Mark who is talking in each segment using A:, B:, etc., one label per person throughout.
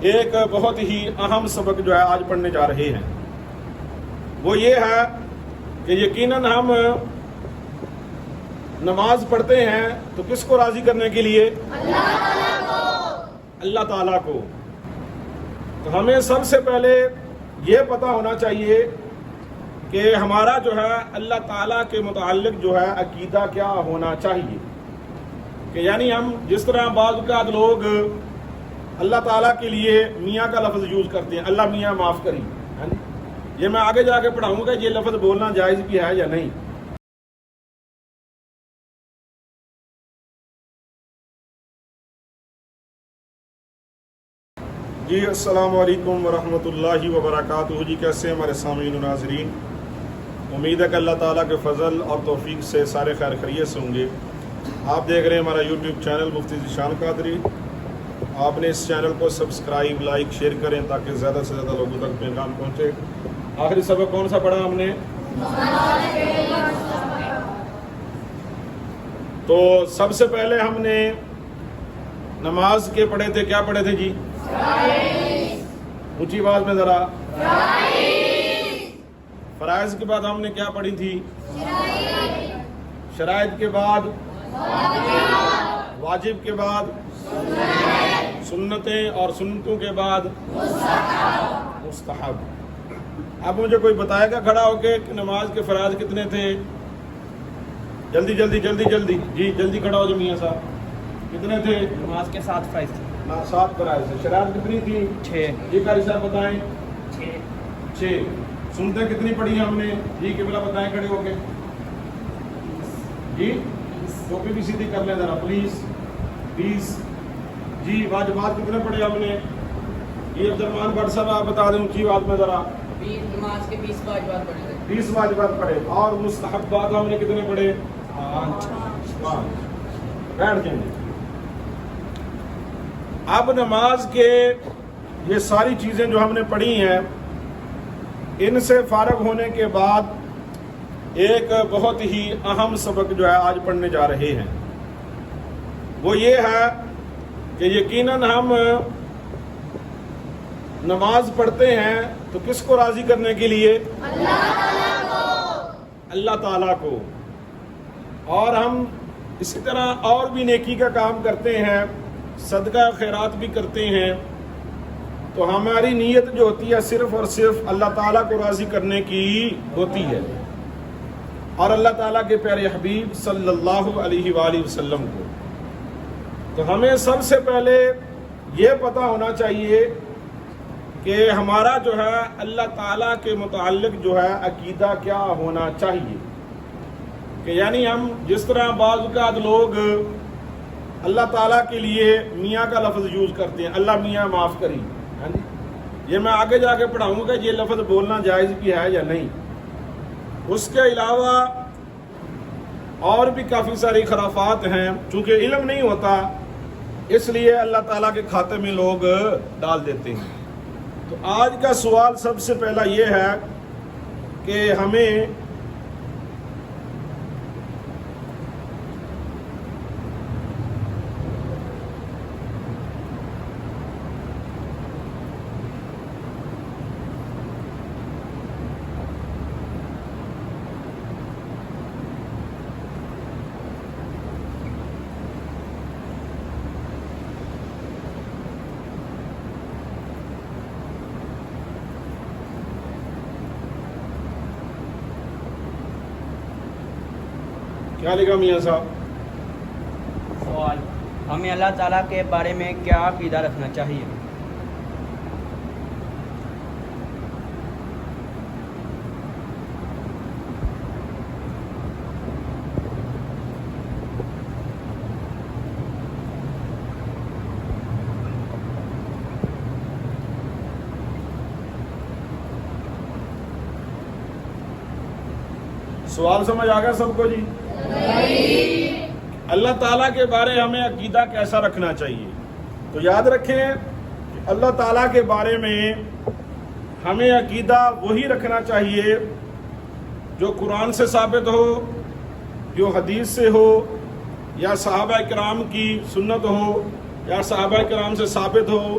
A: ایک بہت ہی اہم سبق جو ہے آج پڑھنے جا رہے ہیں، وہ یہ ہے کہ یقیناً ہم نماز پڑھتے ہیں تو کس کو راضی کرنے کے لیے؟ اللہ تعالیٰ کو۔ تو ہمیں سب سے پہلے یہ پتہ ہونا چاہیے کہ ہمارا جو ہے اللہ تعالیٰ کے متعلق جو ہے عقیدہ کیا ہونا چاہیے، کہ یعنی ہم جس طرح بعض اوقات لوگ اللہ تعالیٰ کے لیے میاں کا لفظ یوز کرتے ہیں، اللہ میاں معاف کری، یہ میں آگے جا کے پڑھاؤں گا یہ لفظ بولنا جائز بھی ہے یا نہیں۔ جی السلام علیکم ورحمۃ اللہ وبرکاتہ۔ جی کیسے ہیں ہمارے سامعین و ناظرین؟ امید ہے کہ اللہ تعالیٰ کے فضل اور توفیق سے سارے خیر خیریت سے ہوں گے۔ آپ دیکھ رہے ہیں ہمارا یوٹیوب چینل مفتی ذیشان قادری۔ آپ نے اس چینل کو سبسکرائب، لائک، شیئر کریں تاکہ زیادہ سے زیادہ لوگوں تک پیغام پہنچے۔ آخری سبق کون سا پڑھا ہم نے؟ تو سب سے پہلے ہم نے نماز کے پڑھے تھے، کیا پڑھے تھے جی؟ اونچی آواز میں ذرا۔ فرائض کے بعد ہم نے کیا پڑھی تھی؟ شرائط کے بعد واجب کے بعد سنتیں، اور سنتوں کے بعد مستحب۔ اب مجھے کوئی بتائے گا کھڑا ہو کے کہ نماز کے فرائض کتنے تھے؟ جلدی جلدی جلدی جلدی جی جلدی کھڑا ہو جو میاں صاحب، کتنے تھے؟
B: نماز کے 7 فرائض تھے۔
A: 7 فرائض تھے۔ شرائط کتنی تھی؟
B: 6۔
A: جی قاری صاحب بتائیں۔
B: 6۔
A: سنتیں کتنی پڑھی ہم نے؟ جی قبلہ بتائیں کھڑے ہو کے جی، ٹوپی بھی سیدھی کر لیں ذرا پلیز۔ 20۔ جی واجبات کتنے پڑھے ہم نے؟ جی عبد الرحمان بٹ صاحب آپ بتا دیں اونچی بات میں ذرا۔
B: نماز کے 20 واجبات پڑھے تھے۔
A: 20 واجبات پڑھے۔ اور مستحبات ہم نے کتنے پڑھے؟ 5۔ بیٹھ جائیں۔ اب نماز کے یہ ساری چیزیں جو ہم نے پڑھی ہیں، ان سے فارغ ہونے کے بعد ایک بہت ہی اہم سبق جو ہے آج پڑھنے جا رہے ہیں، وہ یہ ہے کہ یقیناً ہم نماز پڑھتے ہیں تو کس کو راضی کرنے کے لیے؟ اللہ تعالیٰ کو۔ اور ہم اسی طرح اور بھی نیکی کا کام کرتے ہیں، صدقہ خیرات بھی کرتے ہیں، تو ہماری نیت جو ہوتی ہے صرف اور صرف اللہ تعالیٰ کو راضی کرنے کی ہوتی ہے، اور اللہ تعالیٰ کے پیارے حبیب صلی اللہ علیہ وآلہ وسلم کو۔ تو ہمیں سب سے پہلے یہ پتہ ہونا چاہیے کہ ہمارا جو ہے اللہ تعالیٰ کے متعلق جو ہے عقیدہ کیا ہونا چاہیے، کہ یعنی ہم جس طرح بعض اوقات لوگ اللہ تعالیٰ کے لیے میاں کا لفظ یوز کرتے ہیں، اللہ میاں معاف کری، یہ میں آگے جا کے پڑھاؤں گا یہ لفظ بولنا جائز بھی ہے یا نہیں۔ اس کے علاوہ اور بھی کافی ساری خرافات ہیں، چونکہ علم نہیں ہوتا اس لیے اللہ تعالیٰ کے کھاتے میں لوگ ڈال دیتے ہیں۔ تو آج کا سوال سب سے پہلا یہ ہے کہ ہمیں کیا لکھا میاں صاحب؟
B: سوال: ہمیں اللہ تعالیٰ کے بارے میں کیا عقیدہ رکھنا چاہیے؟
A: سوال سمجھ آ گیا سب کو جی؟ اللہ تعالیٰ کے بارے ہمیں عقیدہ کیسا رکھنا چاہیے؟ تو یاد رکھیں کہ اللہ تعالیٰ کے بارے میں ہمیں عقیدہ وہی رکھنا چاہیے جو قرآن سے ثابت ہو، جو حدیث سے ہو، یا صحابہ کرام کی سنت ہو، یا صحابہ کرام سے ثابت ہو،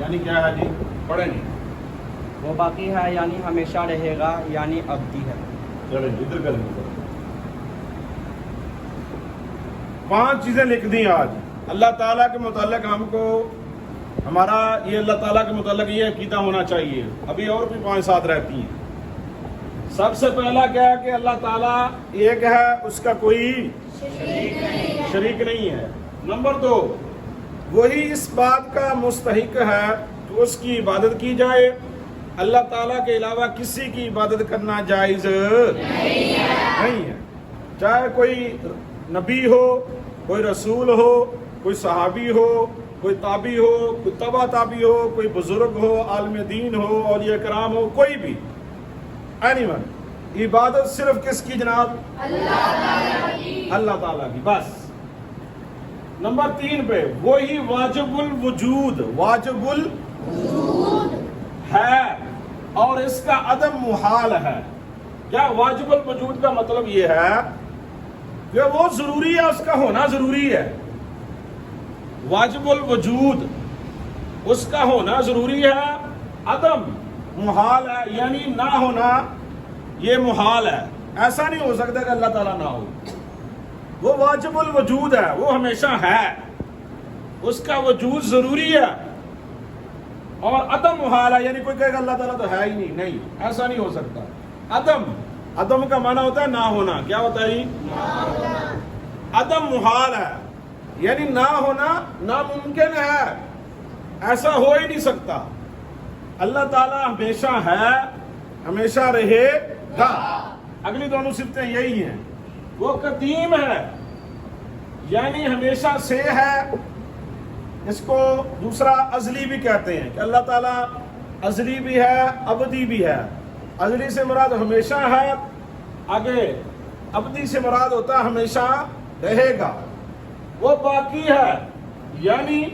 A: یعنی کیا ہے جی؟ پڑھیں گے.
B: وہ باقی ہے یعنی ہمیشہ رہے گا یعنی ابدی ہے.
A: چلیں ادھر کریں گے. 5 چیزیں لکھ دی آج اللہ تعالیٰ کے متعلق. ہم کو ہمارا یہ اللہ تعالیٰ کے متعلق یہ عقیدہ ہونا چاہیے. ابھی اور بھی 5-7 رہتی ہیں. سب سے پہلا کیا ہے کہ اللہ تعالیٰ ایک ہے, اس کا کوئی شریک نہیں ہے. نمبر 2, وہی اس بات کا مستحق ہے کہ اس کی عبادت کی جائے. اللہ تعالیٰ کے علاوہ کسی کی عبادت کرنا جائز نہیں ہے. چاہے کوئی نبی ہو, کوئی رسول ہو, کوئی صحابی ہو, کوئی تابعی ہو, کوئی تبع تابعی ہو, کوئی بزرگ ہو, عالم دین ہو, اولیاء کرام ہو, کوئی بھی اینی ون. عبادت صرف کس کی جناب؟ اللہ تعالیٰ کی بس. نمبر 3 پہ وہی واجب الوجود ہے اور اس کا عدم محال ہے. کیا واجب الوجود کا مطلب یہ ہے کہ وہ ضروری ہے, اس کا ہونا ضروری ہے. واجب الوجود اس کا ہونا ضروری ہے, عدم محال ہے یعنی نہ ہونا یہ محال ہے. ایسا نہیں ہو سکتا کہ اللہ تعالیٰ نہ ہو. وہ واجب الوجود ہے, وہ ہمیشہ ہے, اس کا وجود ضروری ہے. اور عدم محال ہے یعنی کوئی کہے گا اللہ تعالیٰ تو ہے ہی نہیں, ایسا نہیں ہو سکتا. عدم کا معنی ہوتا ہے نہ ہونا. کیا ہوتا ہے؟ عدم محال ہے یعنی نہ ہونا ناممکن ہے, ایسا ہو ہی نہیں سکتا. اللہ تعالیٰ ہمیشہ ہے, ہمیشہ رہے گا. اگلی دونوں صفتیں یہی ہیں. وہ قدیم ہے یعنی ہمیشہ سے ہے. اس کو دوسرا ازلی بھی کہتے ہیں کہ اللہ تعالیٰ ازلی بھی ہے, ابدی بھی ہے. ازلی سے مراد ہمیشہ ہے, آگے ابدی سے مراد ہوتا ہے ہمیشہ رہے گا. وہ باقی ہے یعنی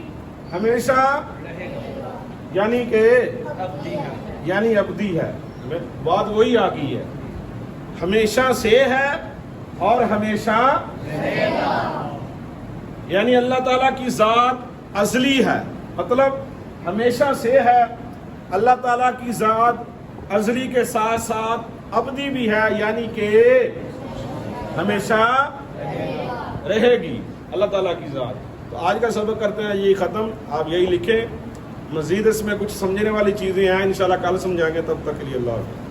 A: ہمیشہ یعنی کہ یعنی ابدی ہے. بات وہی آ گئی ہے, ہمیشہ سے ہے اور ہمیشہ یعنی اللہ تعالیٰ کی ذات ازلی ہے, مطلب ہمیشہ سے ہے. اللہ تعالیٰ کی ذات ازلی کے ساتھ ساتھ ابدی بھی ہے یعنی کہ ہمیشہ رہے گی اللہ تعالیٰ کی ذات. تو آج کا سبق کرتے ہیں یہ ختم. آپ یہی لکھیں. مزید اس میں کچھ سمجھنے والی چیزیں ہیں, انشاءاللہ کل سمجھائیں گے. تب تک کے لیے اللہ حافظ.